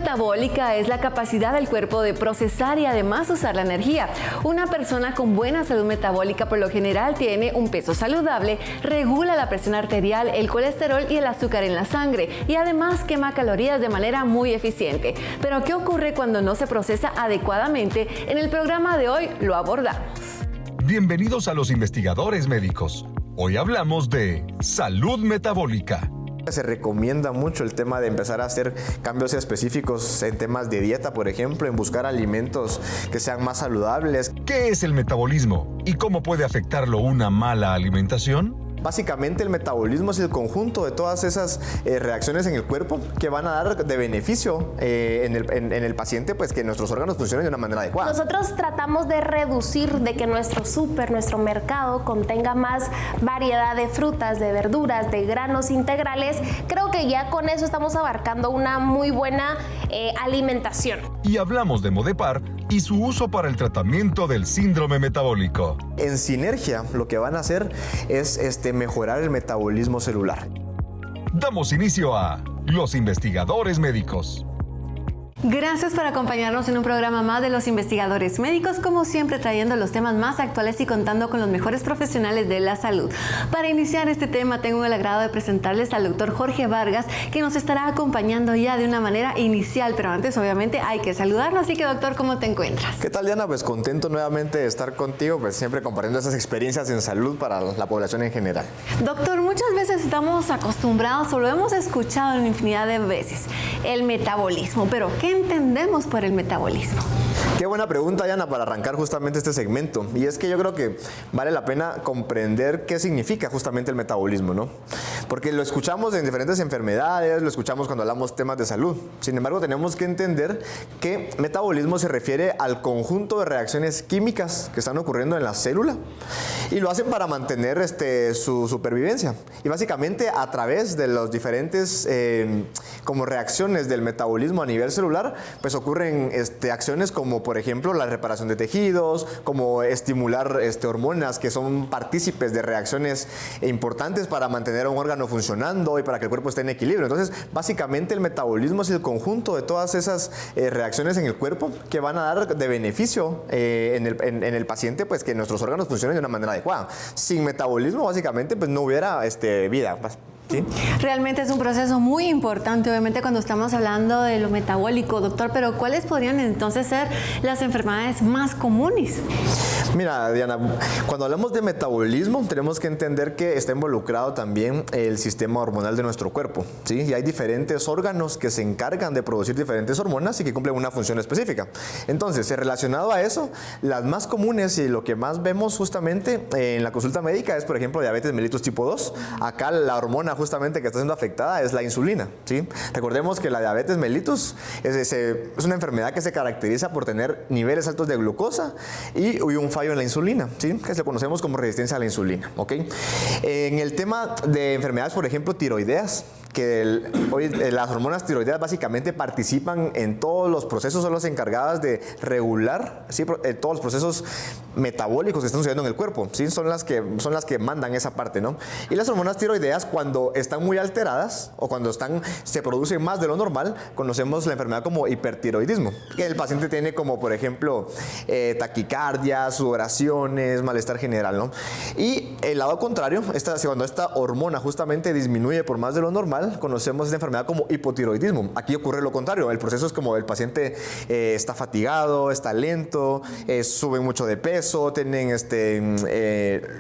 metabólica es la capacidad del cuerpo de procesar y además usar la energía. Una persona con buena salud metabólica por lo general tiene un peso saludable, regula la presión arterial, el colesterol y el azúcar en la sangre y además quema calorías de manera muy eficiente. Pero ¿qué ocurre cuando no se procesa adecuadamente? En el programa de hoy lo abordamos. Bienvenidos a Los Investigadores Médicos. Hoy hablamos de salud metabólica. Se recomienda mucho el tema de empezar a hacer cambios específicos en temas de dieta, por ejemplo, en buscar alimentos que sean más saludables. ¿Qué es el metabolismo y cómo puede afectarlo una mala alimentación? Básicamente el metabolismo es el conjunto de todas esas reacciones en el cuerpo que van a dar de beneficio en el paciente, pues que nuestros órganos funcionen de una manera adecuada. Nosotros tratamos de reducir, de que nuestro nuestro mercado contenga más variedad de frutas, de verduras, de granos integrales. Creo que ya con eso estamos abarcando una muy buena alimentación. Y hablamos de Modepar y su uso para el tratamiento del síndrome metabólico. En sinergia, lo que van a hacer es mejorar el metabolismo celular. Damos inicio a Los Investigadores Médicos. Gracias por acompañarnos en un programa más de Los Investigadores Médicos, como siempre trayendo los temas más actuales y contando con los mejores profesionales de la salud. Para iniciar este tema tengo el agrado de presentarles al doctor Jorge Vargas, que nos estará acompañando ya de una manera inicial, pero antes obviamente hay que saludarlo, así que doctor, ¿cómo te encuentras? ¿Qué tal, Diana? Pues contento nuevamente de estar contigo, pues siempre compartiendo esas experiencias en salud para la población en general. Doctor, muchas veces estamos acostumbrados o lo hemos escuchado en infinidad de veces, el metabolismo, pero ¿qué entendemos por el metabolismo? Qué buena pregunta, Diana, para arrancar justamente este segmento. Y es que yo creo que vale la pena comprender qué significa justamente el metabolismo, ¿no? Porque lo escuchamos en diferentes enfermedades, lo escuchamos cuando hablamos temas de salud. Sin embargo, tenemos que entender que metabolismo se refiere al conjunto de reacciones químicas que están ocurriendo en la célula y lo hacen para mantener su supervivencia. Y básicamente a través de los diferentes como reacciones del metabolismo a nivel celular, pues ocurren acciones como por ejemplo la reparación de tejidos, como estimular hormonas que son partícipes de reacciones importantes para mantener a un órgano funcionando y para que el cuerpo esté en equilibrio. Entonces, básicamente el metabolismo es el conjunto de todas esas reacciones en el cuerpo que van a dar de beneficio en el paciente, pues que nuestros órganos funcionen de una manera adecuada. Sin metabolismo, básicamente, pues no hubiera vida. ¿Sí? Realmente es un proceso muy importante, obviamente, cuando estamos hablando de lo metabólico, doctor, pero ¿cuáles podrían entonces ser las enfermedades más comunes? Mira, Diana, cuando hablamos de metabolismo, tenemos que entender que está involucrado también el sistema hormonal de nuestro cuerpo, ¿sí? Y hay diferentes órganos que se encargan de producir diferentes hormonas y que cumplen una función específica. Entonces, relacionado a eso, las más comunes y lo que más vemos justamente en la consulta médica es, por ejemplo, diabetes mellitus tipo 2. Acá la hormona justamente que está siendo afectada es la insulina, ¿sí? Recordemos que la diabetes mellitus es una enfermedad que se caracteriza por tener niveles altos de glucosa y un fallo en la insulina, ¿sí? Que se conocemos como resistencia a la insulina, ¿ok? En el tema de enfermedades, por ejemplo, tiroideas, que hoy las hormonas tiroideas básicamente participan en todos los procesos, son las encargadas de regular, ¿sí? Todos los procesos metabólicos que están sucediendo en el cuerpo, ¿sí? Son las que mandan esa parte, ¿no? Y las hormonas tiroideas, cuando están muy alteradas o cuando se producen más de lo normal, conocemos la enfermedad como hipertiroidismo, que el paciente tiene como, por ejemplo, taquicardia, sudoraciones, malestar general, ¿no? Y el lado contrario, cuando esta hormona justamente disminuye por más de lo normal, conocemos esta enfermedad como hipotiroidismo. Aquí ocurre lo contrario, el proceso es como el paciente está fatigado, está lento, suben mucho de peso, tienen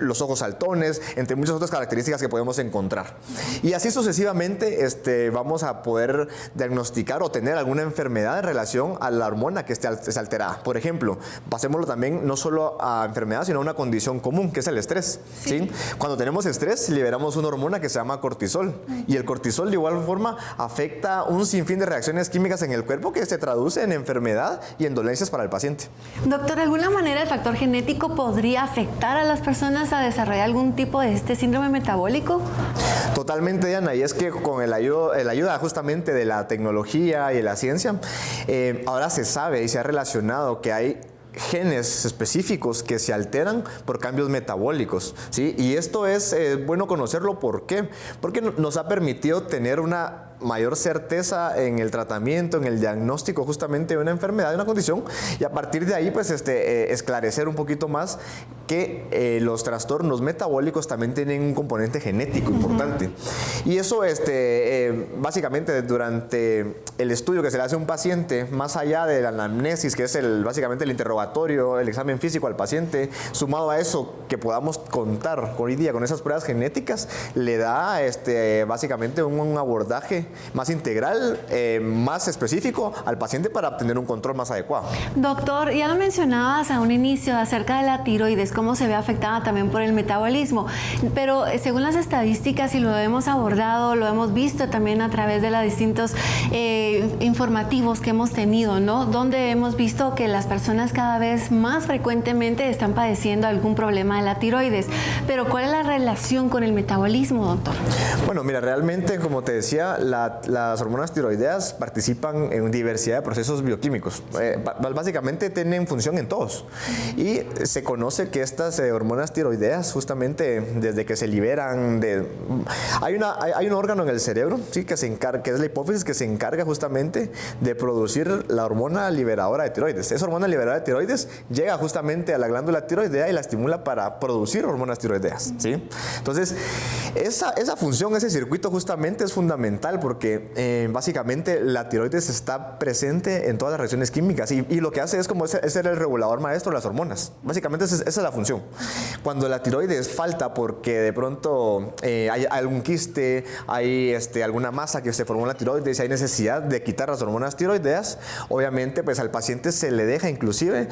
los ojos saltones, entre muchas otras características que podemos encontrar. Y así sucesivamente vamos a poder diagnosticar o tener alguna enfermedad en relación a la hormona que esté alterada. Por ejemplo, pasémoslo también no solo a enfermedad, sino a una condición común, que es el estrés, ¿sí? Cuando tenemos estrés, liberamos una hormona que se llama cortisol. Y el cortisol de igual forma afecta un sinfín de reacciones químicas en el cuerpo que se traduce en enfermedad y en dolencias para el paciente. Doctor, ¿de alguna manera el factor genético podría afectar a las personas a desarrollar algún tipo de síndrome metabólico? Totalmente, Diana, y es que con la ayuda justamente de la tecnología y de la ciencia, ahora se sabe y se ha relacionado que hay genes específicos que se alteran por cambios metabólicos, ¿sí? Y esto es bueno conocerlo. ¿Por qué? Porque nos ha permitido tener una mayor certeza en el tratamiento, en el diagnóstico justamente de una enfermedad, de una condición, y a partir de ahí pues esclarecer un poquito más que los trastornos metabólicos también tienen un componente genético importante. Y eso básicamente durante el estudio que se le hace a un paciente, más allá de la anamnesis, que es básicamente el interrogatorio, el examen físico al paciente, sumado a eso que podamos contar hoy día con esas pruebas genéticas, le da básicamente un abordaje más integral, más específico al paciente para obtener un control más adecuado. Doctor, ya lo mencionabas a un inicio acerca de la tiroides, cómo se ve afectada también por el metabolismo, pero según las estadísticas, y lo hemos abordado, lo hemos visto también a través de los distintos informativos que hemos tenido, ¿no? Donde hemos visto que las personas cada vez más frecuentemente están padeciendo algún problema de la tiroides. Pero ¿cuál es la relación con el metabolismo, doctor? Bueno, mira, realmente, como te decía, las hormonas tiroideas participan en diversidad de procesos bioquímicos. Básicamente tienen función en todos. Y se conoce que estas hormonas tiroideas, justamente desde que se liberan hay un órgano en el cerebro, ¿sí? que es la hipófisis, que se encarga justamente de producir la hormona liberadora de tiroides. Esa hormona liberadora de tiroides llega justamente a la glándula tiroidea y la estimula para producir hormonas tiroideas, ¿sí? Entonces, esa función, ese circuito justamente es fundamental porque básicamente la tiroides está presente en todas las reacciones químicas y lo que hace es como ser el regulador maestro de las hormonas. Básicamente esa es la función. Cuando la tiroides falta porque de pronto hay algún quiste, hay alguna masa que se formó en la tiroides y hay necesidad de quitar las hormonas tiroideas, obviamente pues al paciente se le deja inclusive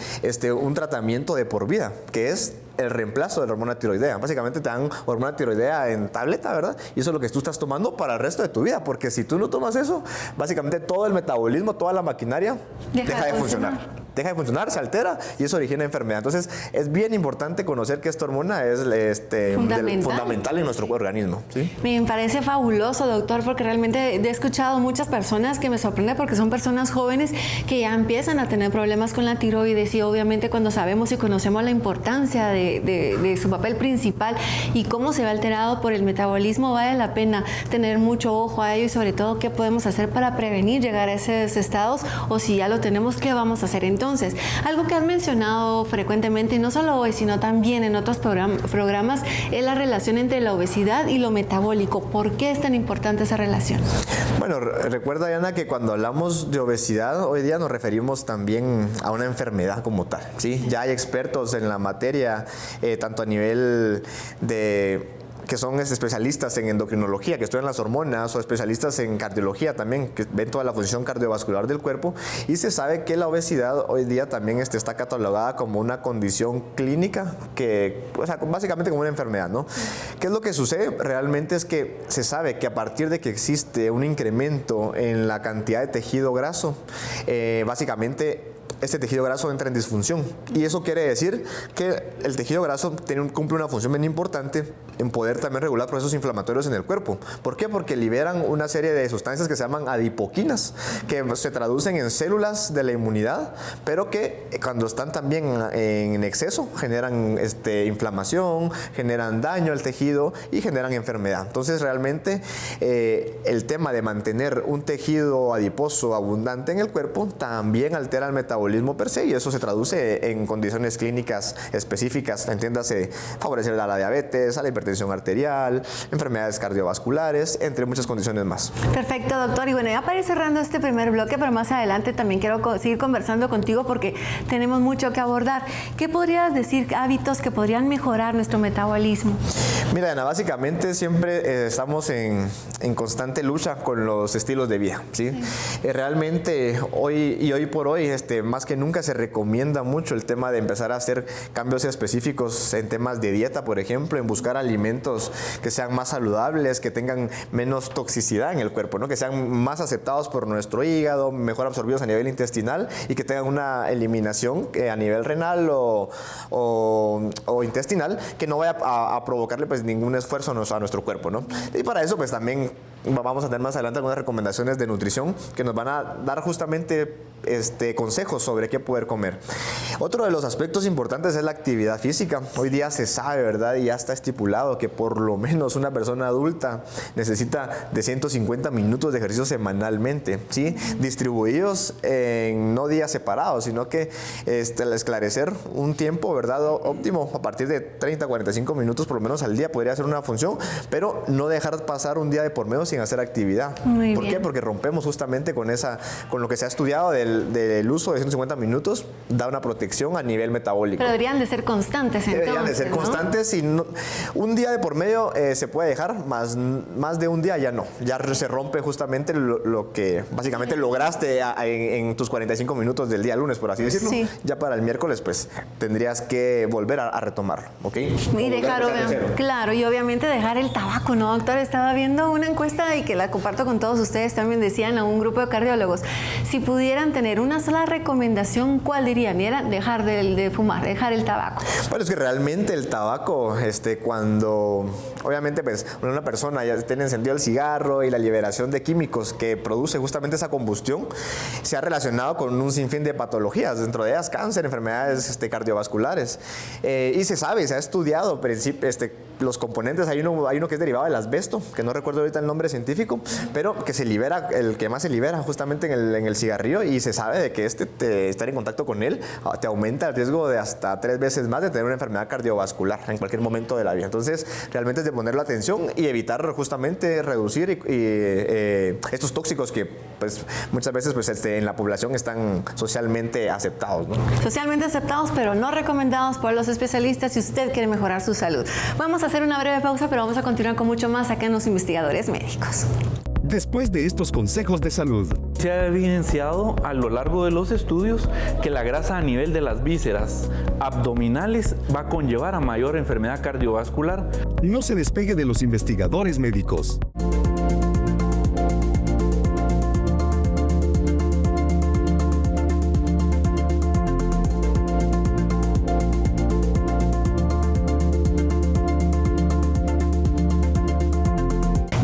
un tratamiento de por vida, que es el reemplazo de la hormona tiroidea. Básicamente te dan hormona tiroidea en tableta, ¿verdad? Y eso es lo que tú estás tomando para el resto de tu vida, porque si tú no tomas eso, básicamente todo el metabolismo, toda la maquinaria deja de funcionar. Deja de funcionar, se altera y eso origina enfermedad. Entonces, es bien importante conocer que esta hormona es fundamental en nuestro organismo, ¿sí? Me parece fabuloso, doctor, porque realmente he escuchado muchas personas que me sorprenden porque son personas jóvenes que ya empiezan a tener problemas con la tiroides y obviamente cuando sabemos y conocemos la importancia de su papel principal y cómo se ve alterado por el metabolismo, vale la pena tener mucho ojo a ello y sobre todo qué podemos hacer para prevenir llegar a esos estados o si ya lo tenemos, qué vamos a hacer entonces. Algo que has mencionado frecuentemente, y no solo hoy, sino también en otros programas, es la relación entre la obesidad y lo metabólico. ¿Por qué es tan importante esa relación? Bueno, recuerda, Diana, que cuando hablamos de obesidad, hoy día nos referimos también a una enfermedad como tal, ¿sí? Ya hay expertos en la materia, tanto a nivel que son especialistas en endocrinología, que estudian las hormonas, o especialistas en cardiología también, que ven toda la función cardiovascular del cuerpo, y se sabe que la obesidad hoy día también está catalogada como una condición clínica, básicamente como una enfermedad, ¿no? ¿Qué es lo que sucede? Realmente es que se sabe que a partir de que existe un incremento en la cantidad de tejido graso, básicamente este tejido graso entra en disfunción. Y eso quiere decir que el tejido graso cumple una función bien importante en poder también regular procesos inflamatorios en el cuerpo. ¿Por qué? Porque liberan una serie de sustancias que se llaman adipoquinas, que se traducen en células de la inmunidad, pero que cuando están también en exceso generan inflamación, generan daño al tejido y generan enfermedad. Entonces realmente el tema de mantener un tejido adiposo abundante en el cuerpo también altera el metabolismo per se y eso se traduce en condiciones clínicas específicas, entiéndase, favorecer a la diabetes, a la hipertensión arterial, enfermedades cardiovasculares, entre muchas condiciones más. Perfecto, doctor. Y bueno, ya para ir cerrando este primer bloque, pero más adelante también quiero seguir conversando contigo porque tenemos mucho que abordar. ¿Qué podrías decir hábitos que podrían mejorar nuestro metabolismo? Mira, Ana, básicamente siempre estamos en constante lucha con los estilos de vida, ¿sí? Realmente hoy por hoy, más que nunca se recomienda mucho el tema de empezar a hacer cambios específicos en temas de dieta, por ejemplo, en buscar alimentos que sean más saludables, que tengan menos toxicidad en el cuerpo, ¿no? Que sean más aceptados por nuestro hígado, mejor absorbidos a nivel intestinal y que tengan una eliminación a nivel renal o intestinal que no vaya a provocarle pues ningún esfuerzo a nuestro cuerpo, ¿no? Y para eso pues también vamos a tener más adelante algunas recomendaciones de nutrición que nos van a dar justamente consejos consejos sobre qué poder comer. Otro de los aspectos importantes es la actividad física. Hoy día se sabe, ¿verdad? Y ya está estipulado que por lo menos una persona adulta necesita de 150 minutos de ejercicio semanalmente, ¿sí? Distribuidos en no días separados, sino que al esclarecer un tiempo, ¿verdad? Óptimo, a partir de 30, 45 minutos por lo menos al día podría ser una función, pero no dejar pasar un día de por medio sin hacer actividad. ¿Por qué? Porque rompemos justamente con lo que se ha estudiado del uso de 150 minutos, da una protección a nivel metabólico. Pero deberían de ser constantes entonces, deberían de ser constantes y un día de por medio se puede dejar, más de un día ya no. Ya se rompe justamente lo que básicamente lograste en tus 45 minutos del día lunes, por así decirlo. Sí. Ya para el miércoles pues tendrías que volver a retomarlo, ¿ok? Y dejar, claro, y obviamente dejar el tabaco, ¿no, doctor? Estaba viendo una encuesta y que la comparto con todos ustedes, también decían a un grupo de cardiólogos, si pudieran tener una sola recomendación, ¿cuál dirían? Y era dejar de fumar, dejar el tabaco. Bueno, es que realmente el tabaco, cuando obviamente pues una persona ya tiene encendido el cigarro y la liberación de químicos que produce justamente esa combustión, se ha relacionado con un sinfín de patologías, dentro de ellas cáncer, enfermedades cardiovasculares. Y se sabe, se ha estudiado los componentes, hay uno que es derivado del asbesto, que no recuerdo ahorita el nombre científico, pero que se libera, el que más se libera justamente en el cigarrillo, y se sabe de que estar en contacto con él te aumenta el riesgo de hasta 3 veces más de tener una enfermedad cardiovascular en cualquier momento de la vida. Entonces, realmente es de ponerle atención y evitar justamente reducir estos tóxicos que pues muchas veces pues, en la población están socialmente aceptados, ¿no? Socialmente aceptados, pero no recomendados por los especialistas si usted quiere mejorar su salud. Vamos a hacer una breve pausa, pero vamos a continuar con mucho más acá en Los Investigadores Médicos. Después de estos consejos de salud. Se ha evidenciado a lo largo de los estudios que la grasa a nivel de las vísceras abdominales va a conllevar a mayor enfermedad cardiovascular. No se despegue de Los Investigadores Médicos.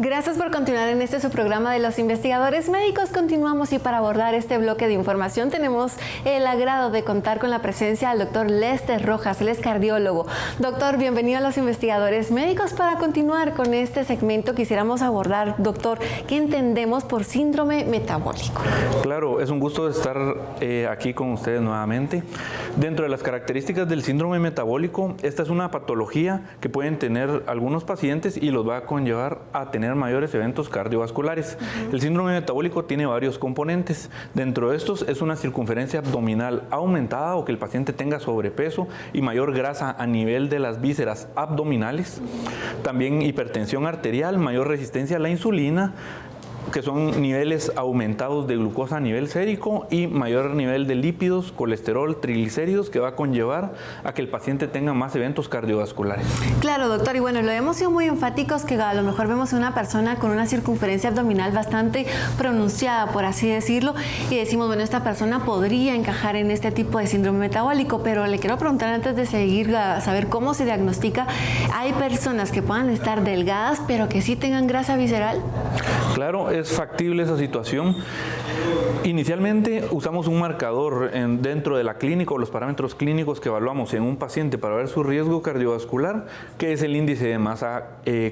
Gracias por continuar en su programa de Los Investigadores Médicos. Continuamos y para abordar este bloque de información tenemos el agrado de contar con la presencia del doctor Lester Rojas, él es cardiólogo. Doctor, bienvenido a Los Investigadores Médicos. Para continuar con este segmento quisiéramos abordar, doctor, ¿qué entendemos por síndrome metabólico? Claro, es un gusto estar aquí con ustedes nuevamente. Dentro de las características del síndrome metabólico, esta es una patología que pueden tener algunos pacientes y los va a conllevar a tener mayores eventos cardiovasculares. El síndrome metabólico tiene varios componentes. Dentro de estos es una circunferencia abdominal aumentada o que el paciente tenga sobrepeso y mayor grasa a nivel de las vísceras abdominales. También hipertensión arterial, mayor resistencia a la insulina, que son niveles aumentados de glucosa a nivel sérico y mayor nivel de lípidos, colesterol, triglicéridos, que va a conllevar a que el paciente tenga más eventos cardiovasculares. Claro, doctor, y bueno, lo hemos sido muy enfáticos que a lo mejor vemos a una persona con una circunferencia abdominal bastante pronunciada, por así decirlo, y decimos, bueno, esta persona podría encajar en este tipo de síndrome metabólico, pero le quiero preguntar antes de seguir a saber cómo se diagnostica, ¿hay personas que puedan estar delgadas pero que sí tengan grasa visceral? Claro, es factible esa situación. Inicialmente usamos un marcador dentro de la clínica o los parámetros clínicos que evaluamos en un paciente para ver su riesgo cardiovascular, que es el índice de masa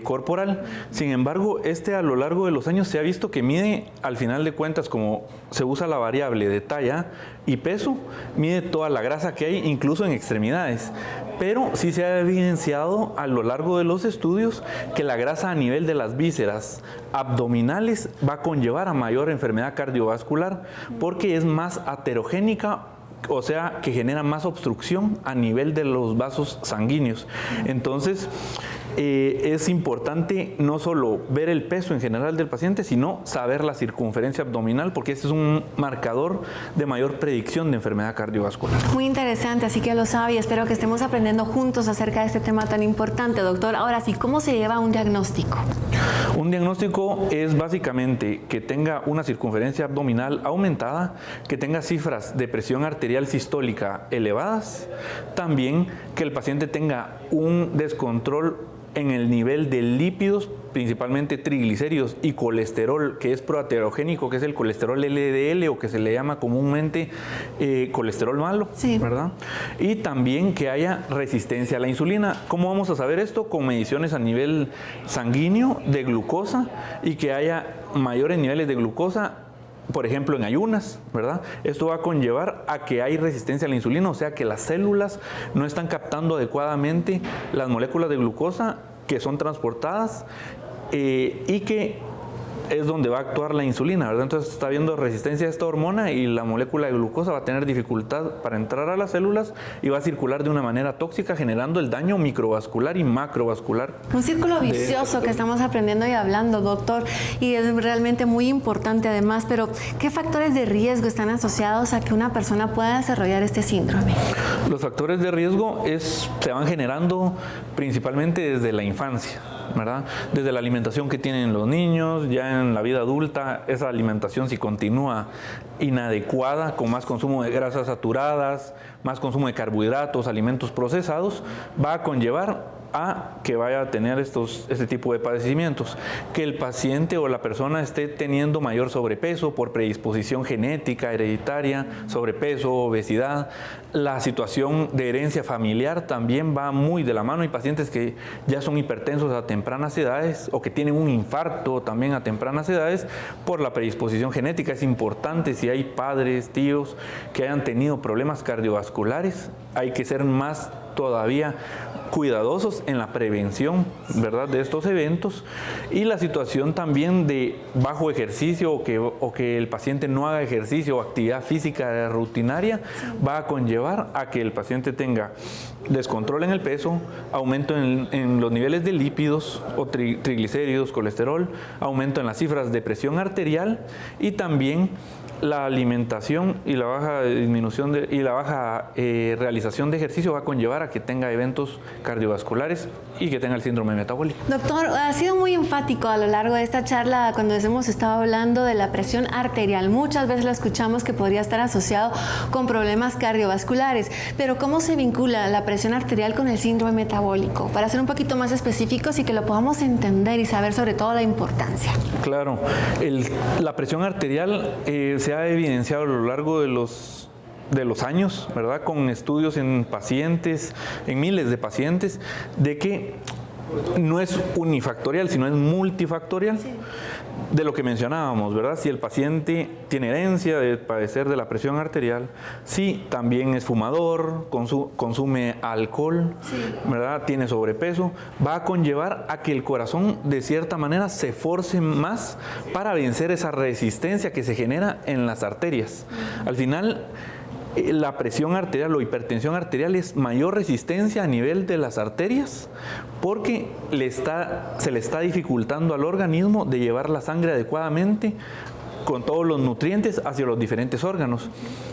corporal. Sin embargo, a lo largo de los años se ha visto que mide, al final de cuentas, como se usa la variable de talla y peso, mide toda la grasa que hay, incluso en extremidades. Pero sí se ha evidenciado a lo largo de los estudios que la grasa a nivel de las vísceras abdominales va a conllevar a mayor enfermedad cardiovascular porque es más aterogénica, o sea, que genera más obstrucción a nivel de los vasos sanguíneos. Entonces, es importante no solo ver el peso en general del paciente, sino saber la circunferencia abdominal, porque este es un marcador de mayor predicción de enfermedad cardiovascular. Muy interesante, así que lo sabe y espero que estemos aprendiendo juntos acerca de este tema tan importante, doctor. Ahora sí, ¿cómo se lleva un diagnóstico? Un diagnóstico es básicamente que tenga una circunferencia abdominal aumentada, que tenga cifras de presión arterial sistólica elevadas, también que el paciente tenga un descontrol en el nivel de lípidos principalmente triglicéridos y colesterol que es proaterogénico, que es el colesterol LDL o que se le llama comúnmente colesterol malo, sí, ¿verdad? Y también que haya resistencia a la insulina. ¿Cómo vamos a saber esto? Con mediciones a nivel sanguíneo de glucosa y que haya mayores niveles de glucosa, por ejemplo, en ayunas, ¿verdad? Esto va a conllevar a que hay resistencia a la insulina, o sea que las células no están captando adecuadamente las moléculas de glucosa que son transportadas y que es donde va a actuar la insulina, ¿verdad? Entonces está habiendo resistencia a esta hormona y la molécula de glucosa va a tener dificultad para entrar a las células y va a circular de una manera tóxica, generando el daño microvascular y macrovascular. Un círculo vicioso que estamos aprendiendo y hablando, doctor, y es realmente muy importante además, pero ¿qué factores de riesgo están asociados a que una persona pueda desarrollar este síndrome? Los factores de riesgo se van generando principalmente desde la infancia, ¿verdad? Desde la alimentación que tienen los niños, ya en la vida adulta, esa alimentación si continúa inadecuada, con más consumo de grasas saturadas, más consumo de carbohidratos, alimentos procesados, va a conllevar a que vaya a tener este tipo de padecimientos, que el paciente o la persona esté teniendo mayor sobrepeso por predisposición genética, hereditaria, sobrepeso, obesidad. La situación de herencia familiar también va muy de la mano. Hay pacientes que ya son hipertensos a tempranas edades o que tienen un infarto también a tempranas edades por la predisposición genética. Es importante, si hay padres, tíos que hayan tenido problemas cardiovasculares, hay que ser más todavía cuidadosos en la prevención, ¿verdad?, de estos eventos. Y la situación también de bajo ejercicio o que el paciente no haga ejercicio o actividad física rutinaria va a conllevar a que el paciente tenga descontrol en el peso, aumento en los niveles de lípidos o triglicéridos, colesterol, aumento en las cifras de presión arterial y también la alimentación y la baja disminución y la baja realización de ejercicio va a conllevar a que tenga eventos cardiovasculares y que tenga el síndrome metabólico. Doctor, ha sido muy enfático a lo largo de esta charla cuando hemos estado hablando de la presión arterial. Muchas veces lo escuchamos que podría estar asociado con problemas cardiovasculares, pero ¿cómo se vincula la presión arterial con el síndrome metabólico? Para ser un poquito más específicos y que lo podamos entender y saber sobre todo la importancia. Claro, la presión arterial se ha evidenciado a lo largo de los años, ¿verdad?, con estudios en pacientes, en miles de pacientes, de que no es unifactorial, sino es multifactorial. Sí. De lo que mencionábamos, ¿verdad? Si el paciente tiene herencia de padecer de la presión arterial, si también es fumador, consume alcohol, sí, ¿verdad?, tiene sobrepeso, va a conllevar a que el corazón de cierta manera se force más para vencer esa resistencia que se genera en las arterias. Al final, la presión arterial o hipertensión arterial es mayor resistencia a nivel de las arterias porque se le está dificultando al organismo de llevar la sangre adecuadamente con todos los nutrientes hacia los diferentes órganos.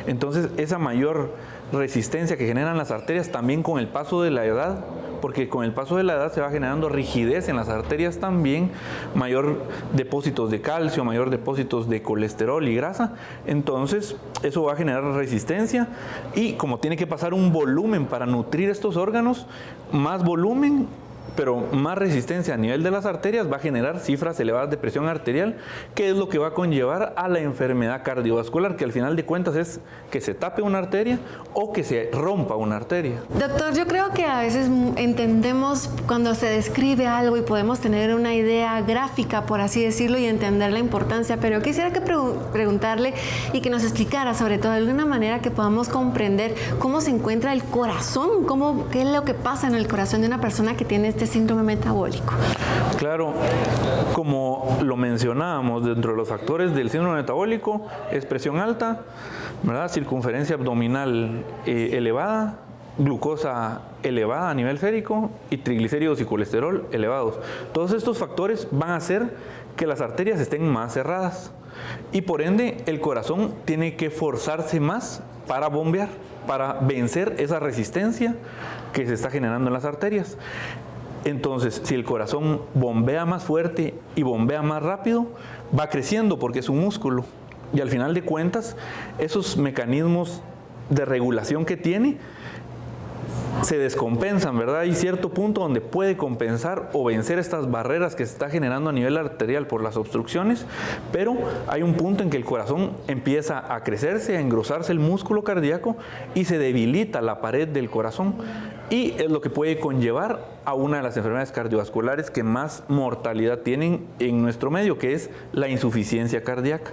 Entonces, esa mayor resistencia que generan las arterias también con el paso de la edad, porque con el paso de la edad se va generando rigidez en las arterias también, mayor depósitos de calcio, mayor depósitos de colesterol y grasa. Entonces, eso va a generar resistencia y como tiene que pasar un volumen para nutrir estos órganos, más volumen, pero más resistencia a nivel de las arterias va a generar cifras elevadas de presión arterial, que es lo que va a conllevar a la enfermedad cardiovascular, que al final de cuentas es que se tape una arteria o que se rompa una arteria. Doctor, yo creo que a veces entendemos cuando se describe algo y podemos tener una idea gráfica, por así decirlo, y entender la importancia, pero quisiera que preguntarle y que nos explicara, sobre todo de alguna manera que podamos comprender cómo se encuentra el corazón, qué es lo que pasa en el corazón de una persona que tiene este síndrome metabólico. Claro, como lo mencionábamos, dentro de los factores del síndrome metabólico es presión alta, ¿verdad?, circunferencia abdominal elevada, glucosa elevada a nivel sérico y triglicéridos y colesterol elevados. Todos estos factores van a hacer que las arterias estén más cerradas y por ende el corazón tiene que forzarse más para bombear, para vencer esa resistencia que se está generando en las arterias. Entonces, si el corazón bombea más fuerte y bombea más rápido, va creciendo porque es un músculo. Y al final de cuentas, esos mecanismos de regulación que tiene se descompensan, ¿verdad? Hay cierto punto donde puede compensar o vencer estas barreras que se está generando a nivel arterial por las obstrucciones, pero hay un punto en que el corazón empieza a crecerse, a engrosarse el músculo cardíaco y se debilita la pared del corazón, y es lo que puede conllevar a una de las enfermedades cardiovasculares que más mortalidad tienen en nuestro medio, que es la insuficiencia cardíaca.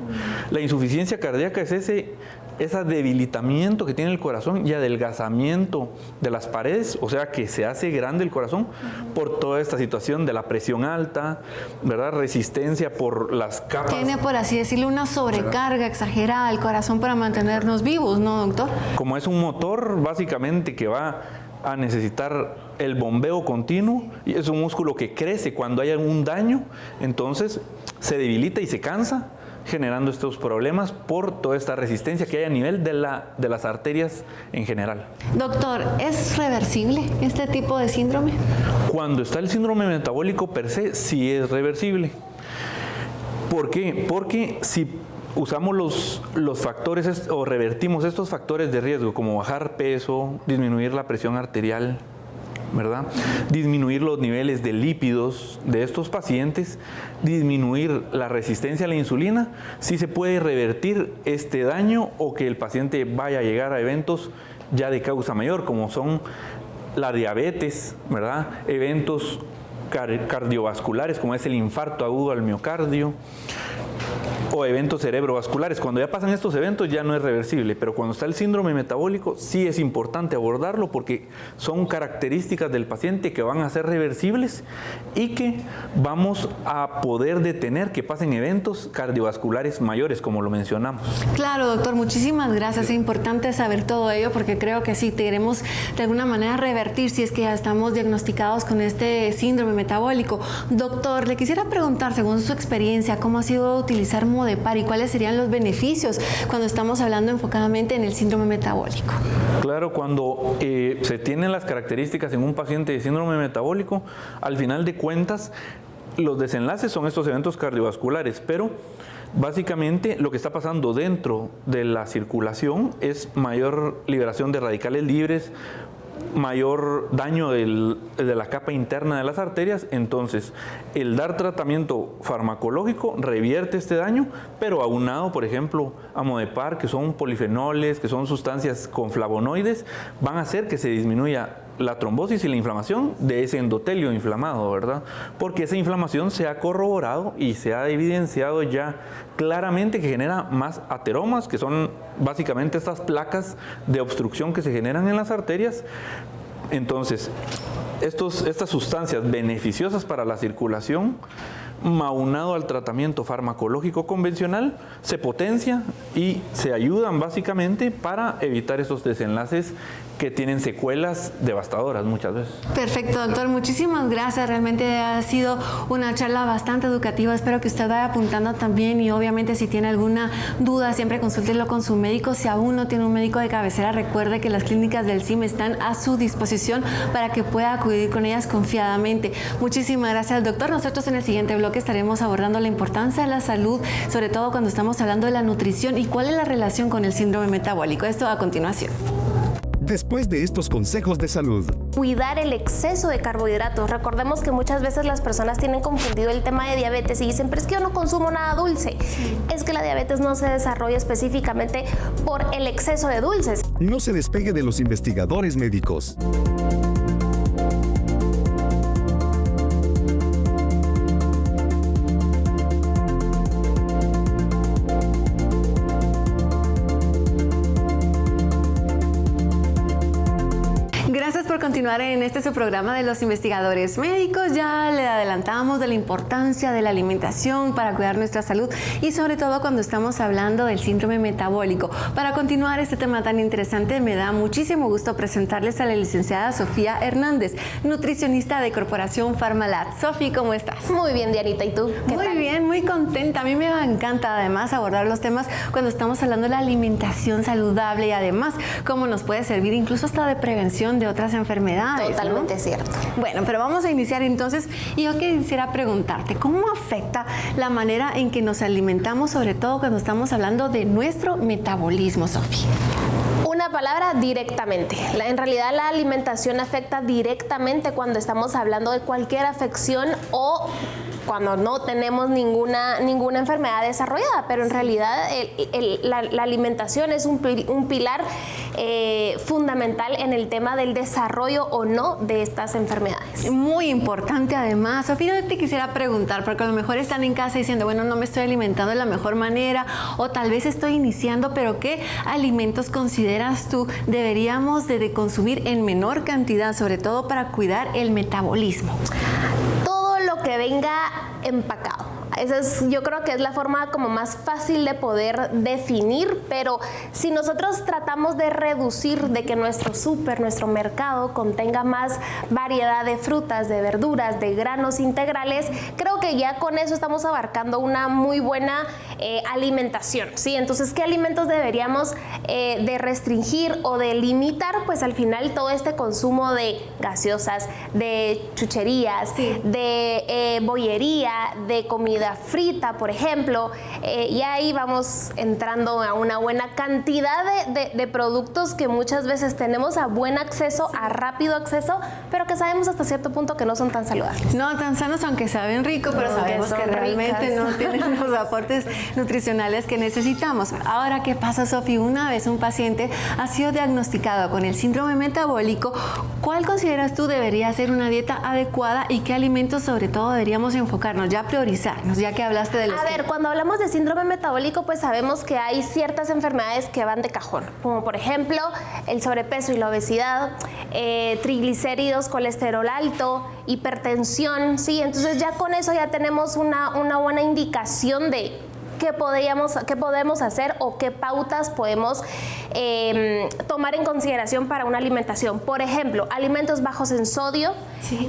La insuficiencia cardíaca es ese debilitamiento que tiene el corazón y adelgazamiento de las paredes, o sea que se hace grande el corazón por toda esta situación de la presión alta, ¿verdad? Resistencia por las capas. Tiene, por así decirlo, una sobrecarga exagerada al corazón para mantenernos vivos, ¿no, doctor? Como es un motor básicamente que va a necesitar el bombeo continuo, y es un músculo que crece cuando hay algún daño, entonces se debilita y se cansa, generando estos problemas por toda esta resistencia que hay a nivel de las arterias en general. Doctor, ¿es reversible este tipo de síndrome? Cuando está el síndrome metabólico per se, sí es reversible. ¿Por qué? Porque si usamos los factores o revertimos estos factores de riesgo, como bajar peso, disminuir la presión arterial, ¿verdad? Disminuir los niveles de lípidos de estos pacientes, disminuir la resistencia a la insulina, sí se puede revertir este daño o que el paciente vaya a llegar a eventos ya de causa mayor, como son la diabetes, ¿verdad? Eventos cardiovasculares, como es el infarto agudo al miocardio, o eventos cerebrovasculares. Cuando ya pasan estos eventos ya no es reversible, pero cuando está el síndrome metabólico sí es importante abordarlo porque son características del paciente que van a ser reversibles y que vamos a poder detener que pasen eventos cardiovasculares mayores, como lo mencionamos. Claro, doctor, muchísimas gracias. Es importante saber todo ello porque creo que sí queremos de alguna manera revertir si es que ya estamos diagnosticados con este síndrome metabólico. Doctor, le quisiera preguntar, según su experiencia, ¿cómo ha sido utilizar Modepar y cuáles serían los beneficios cuando estamos hablando enfocadamente en el síndrome metabólico? Claro, cuando se tienen las características en un paciente de síndrome metabólico, al final de cuentas, los desenlaces son estos eventos cardiovasculares, pero básicamente lo que está pasando dentro de la circulación es mayor liberación de radicales libres, mayor daño de la capa interna de las arterias. Entonces el dar tratamiento farmacológico revierte este daño, pero aunado, por ejemplo, a Modepar, que son polifenoles, que son sustancias con flavonoides, van a hacer que se disminuya la trombosis y la inflamación de ese endotelio inflamado, ¿verdad? Porque esa inflamación se ha corroborado y se ha evidenciado ya claramente que genera más ateromas, que son básicamente estas placas de obstrucción que se generan en las arterias. Entonces, estas sustancias beneficiosas para la circulación, aunado al tratamiento farmacológico convencional, se potencia y se ayudan básicamente para evitar esos desenlaces que tienen secuelas devastadoras muchas veces. Perfecto, doctor. Muchísimas gracias. Realmente ha sido una charla bastante educativa. Espero que usted vaya apuntando también y obviamente si tiene alguna duda siempre consúltelo con su médico. Si aún no tiene un médico de cabecera, recuerde que las clínicas del CIM están a su disposición para que pueda acudir con ellas confiadamente. Muchísimas gracias, doctor. Nosotros en el siguiente bloque estaremos abordando la importancia de la salud, sobre todo cuando estamos hablando de la nutrición y cuál es la relación con el síndrome metabólico. Esto a continuación. Después de estos consejos de salud. Cuidar el exceso de carbohidratos. Recordemos que muchas veces las personas tienen confundido el tema de diabetes y dicen, pero es que yo no consumo nada dulce. Es que la diabetes no se desarrolla específicamente por el exceso de dulces. No se despegue de los investigadores médicos. Continuar en su programa de los investigadores médicos. Ya le adelantamos de la importancia de la alimentación para cuidar nuestra salud y sobre todo cuando estamos hablando del síndrome metabólico. Para continuar este tema tan interesante, me da muchísimo gusto presentarles a la licenciada Sofía Hernández, nutricionista de Corporación Pharmalat. Sofi, ¿cómo estás? Muy bien, Dianita, ¿y tú? Muy bien, muy contenta. A mí me encanta además abordar los temas cuando estamos hablando de la alimentación saludable y además cómo nos puede servir incluso hasta de prevención de otras enfermedades. Totalmente, ¿no? Cierto. Bueno, pero vamos a iniciar entonces. Y yo quisiera preguntarte, ¿cómo afecta la manera en que nos alimentamos, sobre todo cuando estamos hablando de nuestro metabolismo, Sofía? Una palabra, directamente. En realidad la alimentación afecta directamente cuando estamos hablando de cualquier afección o cuando no tenemos ninguna enfermedad desarrollada, pero en realidad la alimentación es un pilar fundamental en el tema del desarrollo o no de estas enfermedades. Muy importante además. Sofía, yo te quisiera preguntar, porque a lo mejor están en casa diciendo, bueno, no me estoy alimentando de la mejor manera o tal vez estoy iniciando, pero ¿qué alimentos consideras tú deberíamos de consumir en menor cantidad, sobre todo para cuidar el metabolismo? Todo lo que venga empacado. Yo creo que es la forma como más fácil de poder definir, pero si nosotros tratamos de reducir, de que nuestro súper, nuestro mercado contenga más variedad de frutas, de verduras, de granos integrales, creo que ya con eso estamos abarcando una muy buena alimentación, ¿sí? Entonces, ¿qué alimentos deberíamos de restringir o de limitar? Pues al final todo este consumo de gaseosas, de chucherías, sí, de bollería, de comida frita, por ejemplo, y ahí vamos entrando a una buena cantidad de productos que muchas veces tenemos a buen acceso, a rápido acceso, pero que sabemos hasta cierto punto que no son tan saludables. No tan sanos, aunque saben rico, pero sabemos que realmente no tienen los aportes nutricionales que necesitamos. Ahora, ¿qué pasa, Sofi? Una vez un paciente ha sido diagnosticado con el síndrome metabólico, ¿cuál consideras tú debería ser una dieta adecuada y qué alimentos sobre todo deberíamos enfocarnos, ya priorizarnos, ya que hablaste de los... A ver, cuando hablamos de síndrome metabólico, pues sabemos que hay ciertas enfermedades que van de cajón, como por ejemplo el sobrepeso y la obesidad, triglicéridos, colesterol alto, hipertensión, ¿sí? Entonces ya con eso ya tenemos una buena indicación de qué podemos hacer o qué pautas podemos tomar en consideración para una alimentación. Por ejemplo, alimentos bajos en sodio, sí,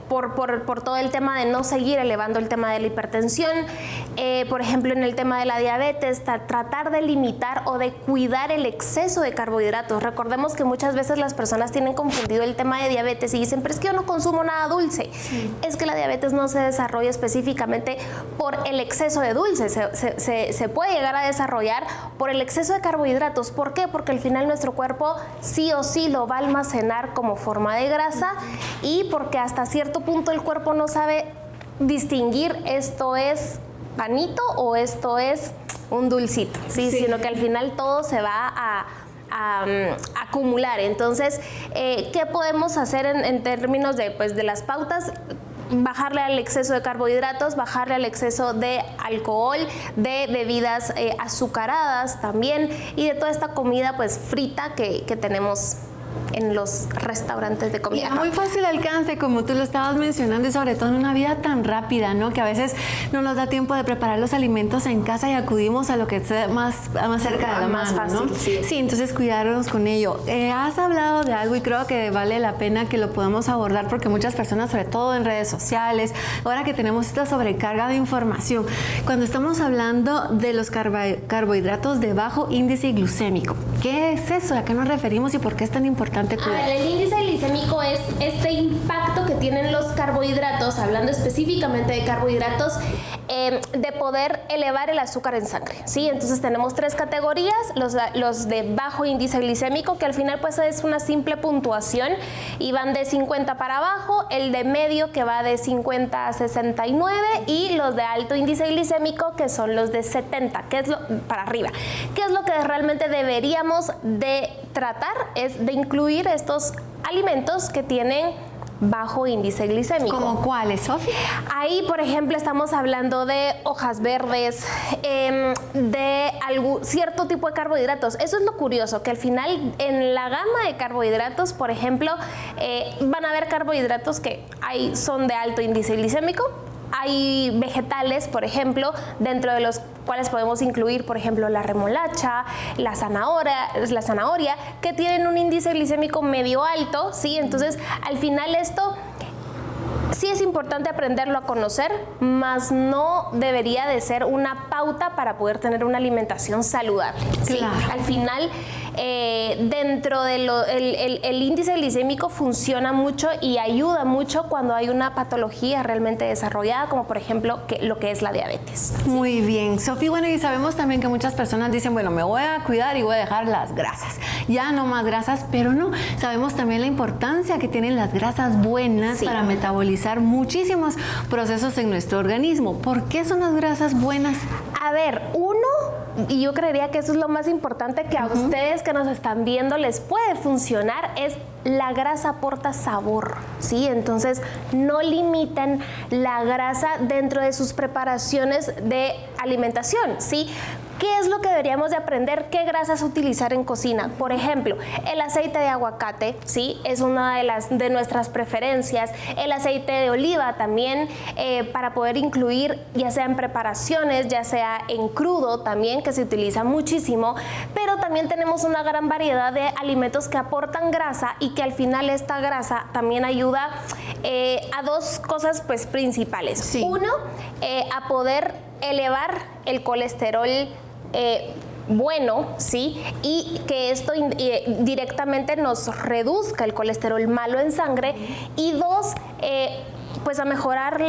por todo el tema de no seguir elevando el tema de la hipertensión. Por ejemplo, en el tema de la diabetes, tratar de limitar o de cuidar el exceso de carbohidratos. Recordemos que muchas veces las personas tienen confundido el tema de diabetes y dicen, pero es que yo no consumo nada dulce. Sí. Es que la diabetes no se desarrolla específicamente por el exceso de dulces. Se puede llegar a desarrollar por el exceso de carbohidratos. ¿Por qué? Porque al final nuestro cuerpo sí o sí lo va a almacenar como forma de grasa y porque hasta cierto punto el cuerpo no sabe distinguir esto es panito o esto es un dulcito, ¿sí? Sí. Sino que al final todo se va a acumular. Entonces, ¿qué podemos hacer en términos de las pautas? Bajarle al exceso de carbohidratos, bajarle al exceso de alcohol, de bebidas azucaradas también y de toda esta comida pues frita que tenemos en los restaurantes de comida. Muy fácil alcance, como tú lo estabas mencionando, y sobre todo en una vida tan rápida, ¿no? Que a veces no nos da tiempo de preparar los alimentos en casa y acudimos a lo que esté más cerca de la mano, fácil, ¿no? Sí. Sí, entonces cuidarnos con ello. Has hablado de algo y creo que vale la pena que lo podamos abordar porque muchas personas, sobre todo en redes sociales, ahora que tenemos esta sobrecarga de información, cuando estamos hablando de los carbohidratos de bajo índice glucémico, ¿qué es eso? ¿A qué nos referimos y por qué es tan importante cuidar? A ver, el índice glicémico es este impacto que tienen los carbohidratos, hablando específicamente de carbohidratos, de poder elevar el azúcar en sangre, ¿sí? Entonces tenemos tres categorías, los de bajo índice glicémico, que al final pues es una simple puntuación y van de 50 para abajo, el de medio que va de 50 a 69 y los de alto índice glicémico que son los de 70, que es para arriba. ¿Qué es lo que realmente deberíamos de tratar? Es de incluir estos alimentos que tienen bajo índice glicémico. ¿Cómo cuáles, Sofía? Ahí, por ejemplo, estamos hablando de hojas verdes, de cierto tipo de carbohidratos. Eso es lo curioso, que al final en la gama de carbohidratos, por ejemplo, van a haber carbohidratos que son de alto índice glicémico. Hay vegetales, por ejemplo, dentro de los cuales podemos incluir, por ejemplo, la remolacha, la zanahoria, que tienen un índice glicémico medio alto, ¿sí? Entonces, al final esto sí es importante aprenderlo a conocer, mas no debería de ser una pauta para poder tener una alimentación saludable. ¿Sí? Claro. Al final, dentro de el índice glicémico funciona mucho y ayuda mucho cuando hay una patología realmente desarrollada, como por ejemplo lo que es la diabetes. Muy bien, Sofi. Bueno, y sabemos también que muchas personas dicen, bueno, me voy a cuidar y voy a dejar las grasas. Ya no más grasas, pero no. Sabemos también la importancia que tienen las grasas buenas para metabolizar muchísimos procesos en nuestro organismo. ¿Por qué son las grasas buenas? A ver, y yo creería que eso es lo más importante que a ustedes que nos están viendo les puede funcionar, es la grasa aporta sabor, ¿sí? Entonces, no limiten la grasa dentro de sus preparaciones de alimentación, ¿sí? ¿Qué es lo que deberíamos de aprender? ¿Qué grasas utilizar en cocina? Por ejemplo, el aceite de aguacate, ¿sí? Es una de nuestras preferencias. El aceite de oliva también, para poder incluir, ya sea en preparaciones, ya sea en crudo también, que se utiliza muchísimo. Pero también tenemos una gran variedad de alimentos que aportan grasa y que al final esta grasa también ayuda a dos cosas pues principales. Sí. Uno, a poder elevar el colesterol bueno, ¿sí? Y que esto directamente nos reduzca el colesterol malo en sangre. Y dos, pues a mejorar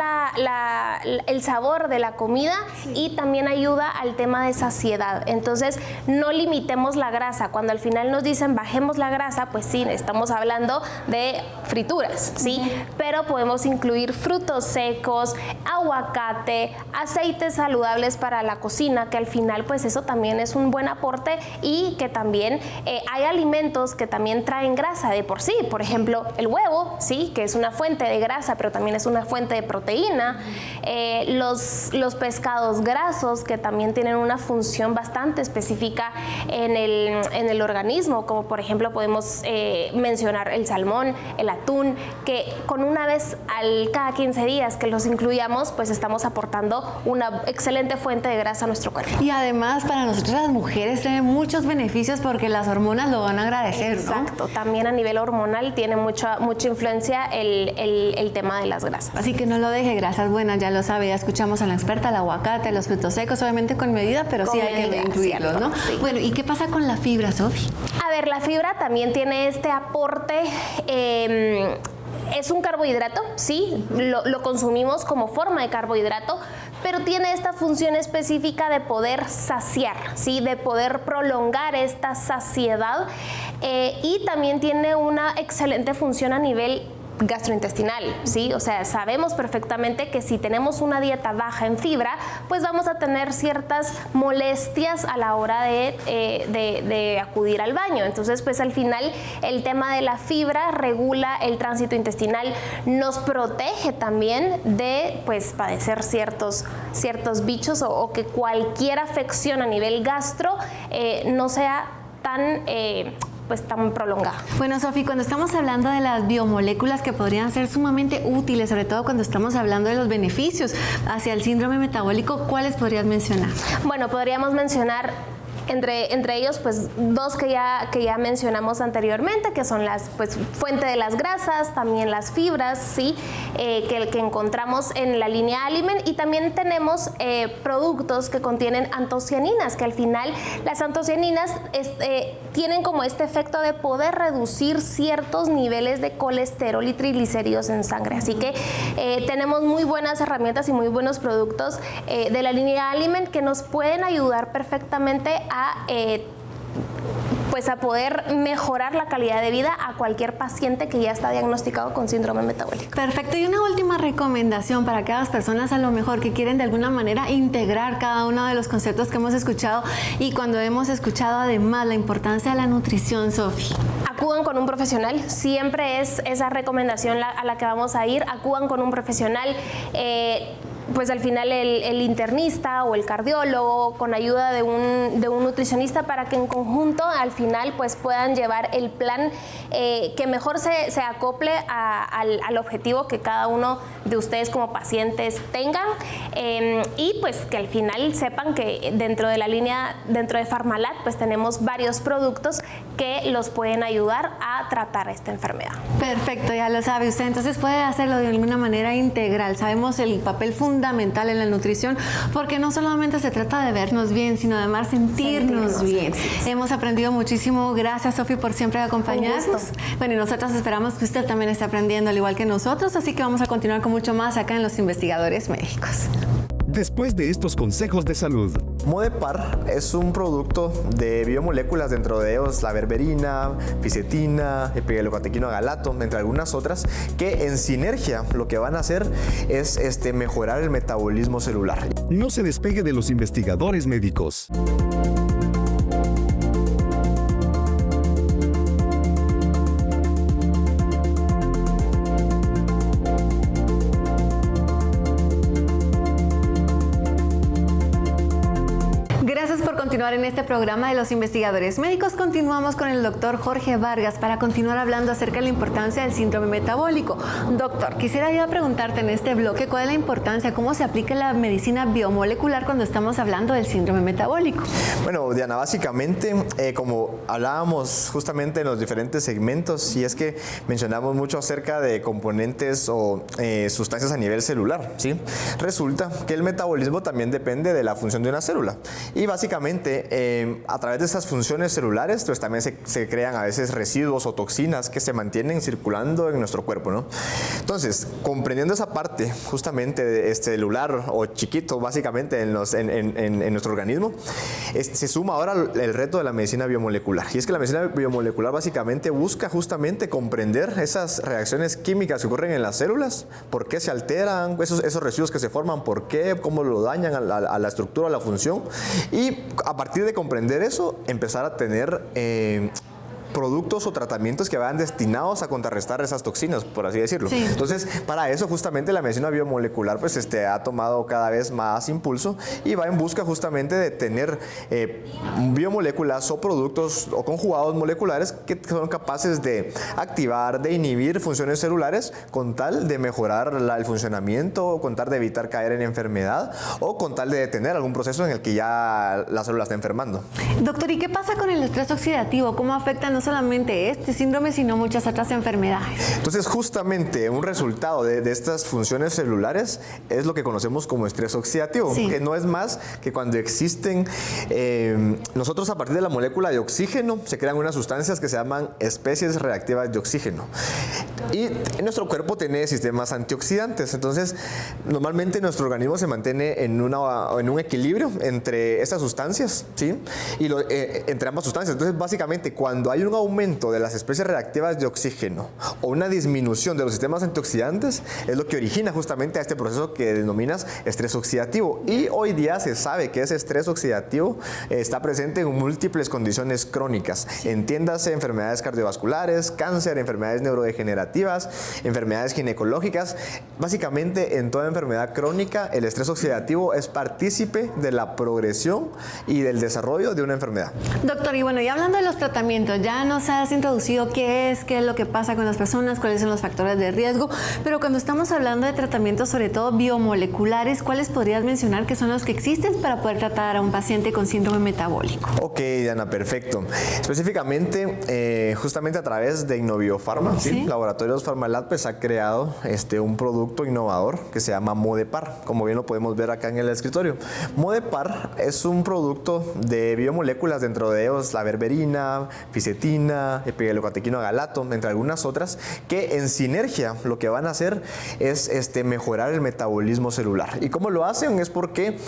el sabor de la comida y también ayuda al tema de saciedad. Entonces, no limitemos la grasa. Cuando al final nos dicen bajemos la grasa, pues sí, estamos hablando de frituras, ¿sí? Pero podemos incluir frutos secos, aguacate, aceites saludables para la cocina, que al final pues eso también es un buen aporte, y que también hay alimentos que también traen grasa de por sí. Por ejemplo, el huevo, ¿sí? Que es una fuente de grasa, pero también es una fuente de proteína. Los pescados grasos, que también tienen una función bastante específica en el organismo, como por ejemplo podemos mencionar el salmón, el atún, que con una vez cada 15 días que los incluyamos, pues estamos aportando una excelente fuente de grasa a nuestro cuerpo. Y además para nosotras las mujeres tiene muchos beneficios porque las hormonas lo van a agradecer, ¿no? Exacto, también a nivel hormonal tiene mucha influencia el tema de las grasas. Así que no lo deje, grasas buenas, ya lo sabe, ya escuchamos a la experta, el aguacate, los frutos secos, obviamente con medida, pero sí hay que incluirlos, ¿no? Sí. Bueno, ¿y qué pasa con la fibra, Sofi? A ver, la fibra también tiene este aporte. Es un carbohidrato, sí, lo consumimos como forma de carbohidrato, pero tiene esta función específica de poder saciar, ¿sí? De poder prolongar esta saciedad, y también tiene una excelente función a nivel gastrointestinal, ¿sí? O sea, sabemos perfectamente que si tenemos una dieta baja en fibra, pues vamos a tener ciertas molestias a la hora de acudir al baño. Entonces, pues al final el tema de la fibra regula el tránsito intestinal, nos protege también de pues padecer ciertos bichos o que cualquier afección a nivel gastro no sea tan prolongada. Bueno, Sofi, cuando estamos hablando de las biomoléculas que podrían ser sumamente útiles, sobre todo cuando estamos hablando de los beneficios hacia el síndrome metabólico, ¿cuáles podrías mencionar? Bueno, podríamos mencionar entre ellos pues dos que ya mencionamos anteriormente, que son las fuente de las grasas, también las fibras, sí, que encontramos en la línea Aliment, y también tenemos productos que contienen antocianinas, que al final las antocianinas tienen como este efecto de poder reducir ciertos niveles de colesterol y triglicéridos en sangre. Así que tenemos muy buenas herramientas y muy buenos productos de la línea Aliment que nos pueden ayudar perfectamente a poder mejorar la calidad de vida a cualquier paciente que ya está diagnosticado con síndrome metabólico. Perfecto. Y una última recomendación para aquellas personas a lo mejor que quieren de alguna manera integrar cada uno de los conceptos que hemos escuchado, y cuando hemos escuchado además la importancia de la nutrición, Sofi. Acudan con un profesional, siempre es esa recomendación a la que vamos a ir. Acudan con un profesional, pues al final el internista o el cardiólogo, con ayuda de un nutricionista, para que en conjunto al final pues puedan llevar el plan que mejor se acople al objetivo que cada uno de ustedes como pacientes tengan, y pues que al final sepan que dentro de la línea, dentro de Pharmalat, pues tenemos varios productos que los pueden ayudar a tratar esta enfermedad. Perfecto, ya lo sabe usted, entonces puede hacerlo de alguna manera integral. Sabemos el papel fundamental fundamental en la nutrición, porque no solamente se trata de vernos bien, sino además sentirnos bien. Hemos aprendido muchísimo. Gracias, Sofi, por siempre acompañarnos. Bueno, y nosotros esperamos que usted también esté aprendiendo al igual que nosotros, así que vamos a continuar con mucho más acá en Los Investigadores Médicos. Después de estos consejos de salud, Modepar es un producto de biomoléculas, dentro de ellos la berberina, fisetina, epigalocatequino galato, entre algunas otras, que en sinergia lo que van a hacer es mejorar el metabolismo celular. no se despegue de Los Investigadores Médicos. Continuar en este programa de Los Investigadores Médicos, continuamos con el doctor Jorge Vargas para continuar hablando acerca de la importancia del síndrome metabólico. Doctor, quisiera yo preguntarte en este bloque cuál es la importancia, cómo se aplica la medicina biomolecular cuando estamos hablando del síndrome metabólico. Bueno, Diana, básicamente, como hablábamos justamente en los diferentes segmentos, y es que mencionamos mucho acerca de componentes o sustancias a nivel celular, ¿sí? Resulta que el metabolismo también depende de la función de una célula, y básicamente a través de esas funciones celulares pues también se crean a veces residuos o toxinas que se mantienen circulando en nuestro cuerpo, ¿no? Entonces, comprendiendo esa parte justamente de celular o chiquito básicamente en nuestro organismo, se suma ahora el reto de la medicina biomolecular, y es que la medicina biomolecular básicamente busca justamente comprender esas reacciones químicas que ocurren en las células, por qué se alteran, esos residuos que se forman, por qué, cómo lo dañan a la estructura, a la función, y a partir de comprender eso, empezar a tener productos o tratamientos que van destinados a contrarrestar esas toxinas, por así decirlo. Sí. Entonces, para eso justamente la medicina biomolecular pues ha tomado cada vez más impulso y va en busca justamente de tener biomoléculas o productos o conjugados moleculares que son capaces de activar, de inhibir funciones celulares con tal de mejorar el funcionamiento, con tal de evitar caer en enfermedad o con tal de detener algún proceso en el que ya la célula está enfermando. Doctor, ¿y qué pasa con el estrés oxidativo? ¿Cómo afecta no solamente este síndrome, sino muchas otras enfermedades? Entonces, justamente un resultado de estas funciones celulares es lo que conocemos como estrés oxidativo, sí, que no es más que cuando existen, nosotros a partir de la molécula de oxígeno se crean unas sustancias que se llaman especies reactivas de oxígeno. Y nuestro cuerpo tiene sistemas antioxidantes, entonces normalmente nuestro organismo se mantiene en un equilibrio entre estas sustancias, ¿sí? Y entre ambas sustancias. Entonces, básicamente, cuando hay un aumento de las especies reactivas de oxígeno o una disminución de los sistemas antioxidantes, es lo que origina justamente a este proceso que denominas estrés oxidativo. Y hoy día se sabe que ese estrés oxidativo está presente en múltiples condiciones crónicas. Entiéndase enfermedades cardiovasculares, cáncer, enfermedades neurodegenerativas, enfermedades ginecológicas. Básicamente, en toda enfermedad crónica, el estrés oxidativo es partícipe de la progresión y del desarrollo de una enfermedad. Doctor, y bueno, y hablando de los tratamientos, ya nos has introducido qué es lo que pasa con las personas, cuáles son los factores de riesgo, pero cuando estamos hablando de tratamientos, sobre todo biomoleculares, ¿cuáles podrías mencionar que son los que existen para poder tratar a un paciente con síndrome metabólico? Ok, Diana, perfecto. Específicamente, justamente a través de Innobiopharma, ¿sí? Laboratorios Pharmalab pues, ha creado un producto innovador que se llama Modepar, como bien lo podemos ver acá en el escritorio. Modepar es un producto de biomoléculas, dentro de ellos la berberina, fisetina, epigalocatequino galato, entre algunas otras, que en sinergia lo que van a hacer es mejorar el metabolismo celular. ¿Y cómo lo hacen? Es porque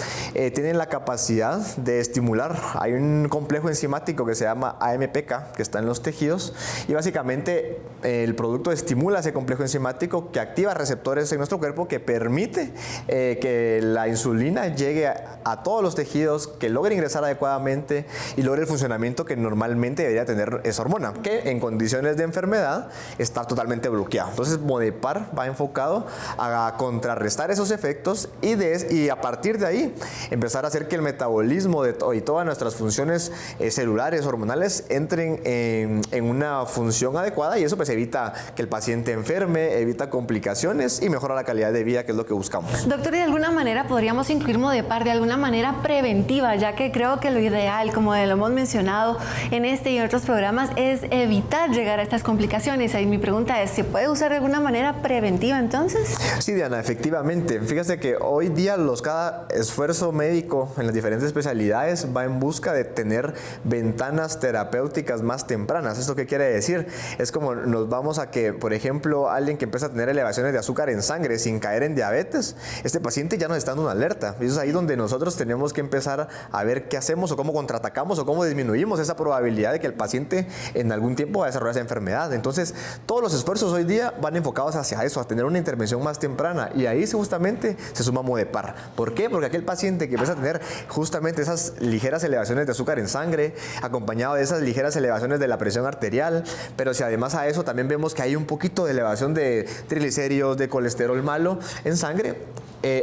tienen la capacidad de estimular. Hay un complejo enzimático que se llama AMPK, que está en los tejidos, y básicamente el producto estimula ese complejo enzimático que activa receptores en nuestro cuerpo que permite que la insulina llegue a todos los tejidos, que logre ingresar adecuadamente y logre el funcionamiento que normalmente debería tener esa hormona, que en condiciones de enfermedad está totalmente bloqueado. Entonces, Modepar va enfocado a contrarrestar esos efectos y a partir de ahí empezar a hacer que el metabolismo y todas nuestras funciones celulares, hormonales, entren en una función adecuada, y eso pues evita que el paciente enferme, evita complicaciones y mejora la calidad de vida, que es lo que buscamos. Doctor, ¿y de alguna manera podríamos incluir Modepar de alguna manera preventiva, ya que creo que lo ideal, como lo hemos mencionado en este y en otros programas, programas es evitar llegar a estas complicaciones. Y mi pregunta es, ¿se puede usar de alguna manera preventiva entonces? Sí, Diana, efectivamente. Fíjate que hoy día cada esfuerzo médico en las diferentes especialidades va en busca de tener ventanas terapéuticas más tempranas. ¿Esto qué quiere decir? Es como nos vamos a que, por ejemplo, alguien que empieza a tener elevaciones de azúcar en sangre sin caer en diabetes, este paciente ya nos está dando una alerta. Y eso es ahí donde nosotros tenemos que empezar a ver qué hacemos o cómo contraatacamos o cómo disminuimos esa probabilidad de que el paciente en algún tiempo va a desarrollar esa enfermedad. Entonces, todos los esfuerzos hoy día van enfocados hacia eso, a tener una intervención más temprana. Y ahí justamente se suma Modepar. ¿Por qué? Porque aquel paciente que empieza a tener justamente esas ligeras elevaciones de azúcar en sangre, acompañado de esas ligeras elevaciones de la presión arterial, pero si además a eso también vemos que hay un poquito de elevación de triglicéridos, de colesterol malo en sangre,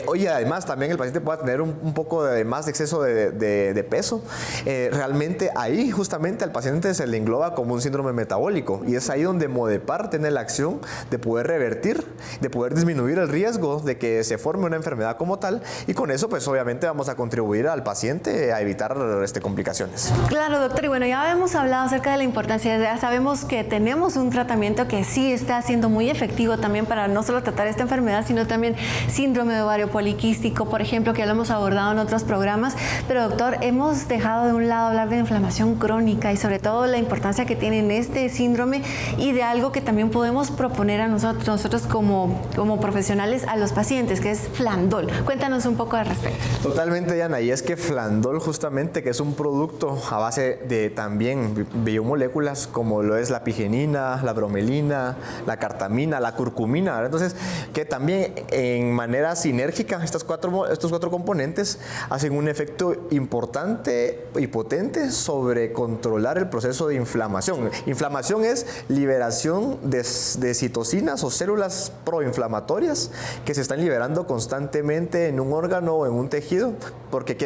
oye, además también el paciente pueda tener un poco de más de exceso de peso. Realmente ahí justamente al paciente se le engloba como un síndrome metabólico y es ahí donde Modepar tiene la acción de poder revertir, de poder disminuir el riesgo de que se forme una enfermedad como tal y con eso pues obviamente vamos a contribuir al paciente a evitar complicaciones. Claro, doctor, y bueno, ya hemos hablado acerca de la importancia, ya sabemos que tenemos un tratamiento que sí está siendo muy efectivo también para no solo tratar esta enfermedad, sino también síndrome de ovario poliquístico, por ejemplo, que ya lo hemos abordado en otros programas, pero doctor, hemos dejado de un lado hablar de inflamación crónica y sobre todo la importancia que tiene en este síndrome y de algo que también podemos proponer a nosotros como profesionales a los pacientes, que es Flandol. Cuéntanos un poco al respecto. Totalmente, Diana, y es que Flandol justamente, que es un producto a base de también biomoléculas como lo es la pigenina, la bromelina, la cartamina, la curcumina, ¿verdad? Entonces, que también en manera sinérgica estos cuatro componentes hacen un efecto importante y potente sobre controlar el proceso de inflamación. Inflamación es liberación de citocinas o células proinflamatorias que se están liberando constantemente en un órgano o en un tejido porque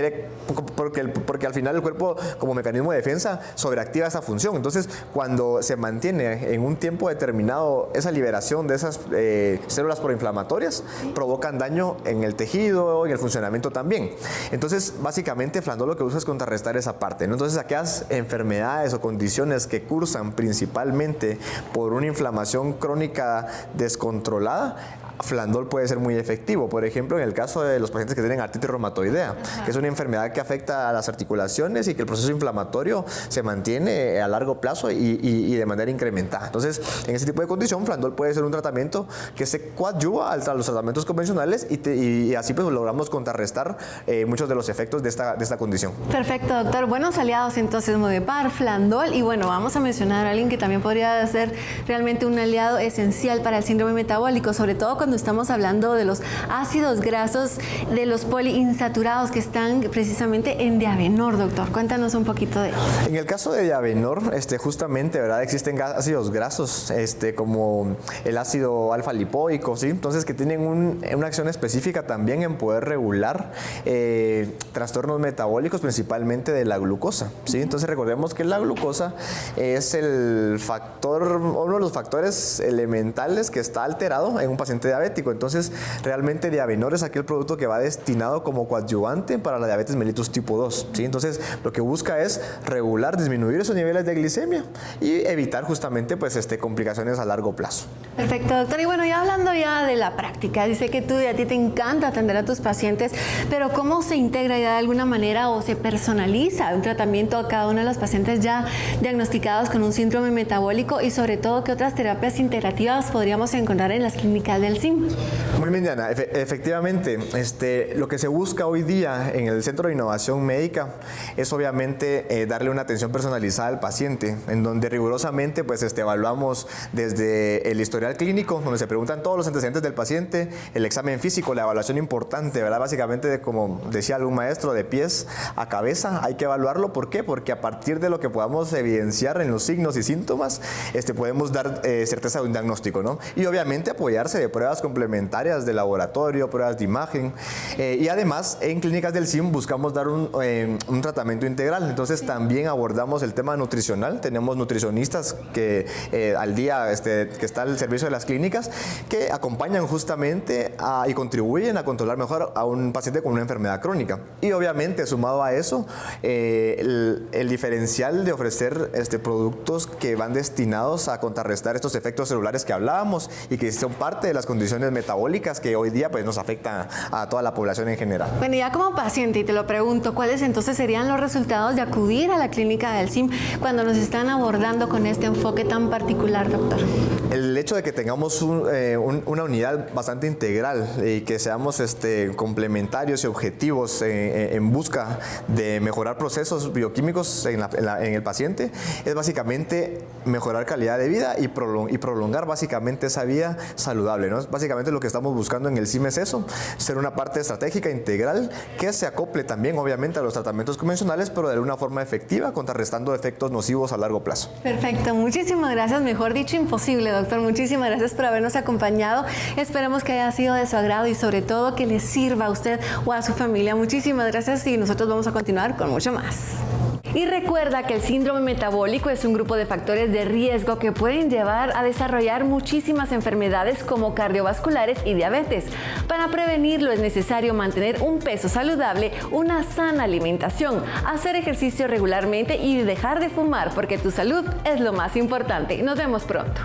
al final el cuerpo como mecanismo de defensa sobreactiva esa función. Entonces, cuando se mantiene en un tiempo determinado esa liberación de esas células proinflamatorias, provocan daño en el tejido, en el funcionamiento también. Entonces, básicamente, Flandol lo que busca es contrarrestar esa parte, ¿no? Entonces, aquellas enfermedades o condiciones que cursan principalmente por una inflamación crónica descontrolada, Flandol puede ser muy efectivo. Por ejemplo, en el caso de los pacientes que tienen artritis reumatoidea, que es una enfermedad que afecta a las articulaciones y que el proceso inflamatorio se mantiene a largo plazo y de manera incrementada. Entonces, en ese tipo de condición, Flandol puede ser un tratamiento que se coadyuva a los tratamientos convencionales y así pues logramos contrarrestar muchos de los efectos de esta condición. Perfecto, doctor. Buenos aliados entonces, Modepar, Flandol, y bueno, vamos a mencionar a alguien que también podría ser realmente un aliado esencial para el síndrome metabólico, sobre todo cuando estamos hablando de los ácidos grasos, de los poliinsaturados que están precisamente en Diabenor, doctor. Cuéntanos un poquito de eso. En el caso de Diabenor, justamente, ¿verdad? Existen ácidos grasos, como el ácido alfa lipoico, ¿sí? Entonces, que tienen una acción específica también en poder regular trastornos metabólicos, principalmente de la glucosa, ¿sí? Entonces, recordemos que la glucosa es uno de los factores elementales que está alterado en un paciente diabético. Entonces, realmente Diabenor es aquel producto que va destinado como coadyuvante para la diabetes mellitus tipo 2, ¿sí? Entonces, lo que busca es regular, disminuir esos niveles de glicemia y evitar justamente pues complicaciones a largo plazo. Perfecto, doctor. Y bueno, ya hablando ya de la práctica, dice que a ti te encanta atender a tus pacientes, pero ¿cómo se integra ya de alguna manera o se personaliza un tratamiento a cada uno de los pacientes ya diagnosticados con un síndrome metabólico y sobre todo qué otras terapias integrativas podríamos encontrar en las clínicas del SIM? Muy bien, Diana. Efectivamente, lo que se busca hoy día en el Centro de Innovación Médica es obviamente darle una atención personalizada al paciente, en donde rigurosamente pues evaluamos desde el historial clínico, donde se preguntan todos los antecedentes del paciente, el examen físico, la evaluación importante, ¿verdad? Básicamente, como decía algún maestro, de pies a cabeza, hay que evaluarlo. ¿Por qué? Porque a partir de lo que podamos evidenciar en los signos y síntomas, podemos dar certeza de un diagnóstico, ¿no? Y obviamente apoyarse de pruebas complementarias pruebas de laboratorio, pruebas de imagen. Y además, en clínicas del CIM buscamos dar un tratamiento integral. Entonces, también abordamos el tema nutricional. Tenemos nutricionistas que al día que está al servicio de las clínicas que acompañan justamente y contribuyen a controlar mejor a un paciente con una enfermedad crónica. Y obviamente, sumado a eso, el diferencial de ofrecer productos que van destinados a contrarrestar estos efectos celulares que hablábamos y que son parte de las condiciones metabólicas que hoy día pues, nos afectan a toda la población en general. Bueno, ya como paciente, y te lo pregunto, ¿cuáles entonces serían los resultados de acudir a la clínica del CIM cuando nos están abordando con este enfoque tan particular, doctor? El hecho de que tengamos una unidad bastante integral y que seamos complementarios y objetivos en busca de mejorar procesos bioquímicos en el paciente es básicamente mejorar calidad de vida y prolongar básicamente esa vida saludable, ¿no? Básicamente lo que estamos buscando en el CIM es eso, ser una parte estratégica integral que se acople también obviamente a los tratamientos convencionales, pero de una forma efectiva, contrarrestando efectos nocivos a largo plazo. Perfecto, muchísimas gracias, mejor dicho imposible, doctor. Muchísimas gracias por habernos acompañado. Esperemos que haya sido de su agrado y sobre todo que le sirva a usted o a su familia. Muchísimas gracias y nosotros vamos a continuar con mucho más. Y recuerda que el síndrome metabólico es un grupo de factores de riesgo que pueden llevar a desarrollar muchísimas enfermedades como cardiovasculares y diabetes. Para prevenirlo es necesario mantener un peso saludable, una sana alimentación, hacer ejercicio regularmente y dejar de fumar porque tu salud es lo más importante. Nos vemos pronto.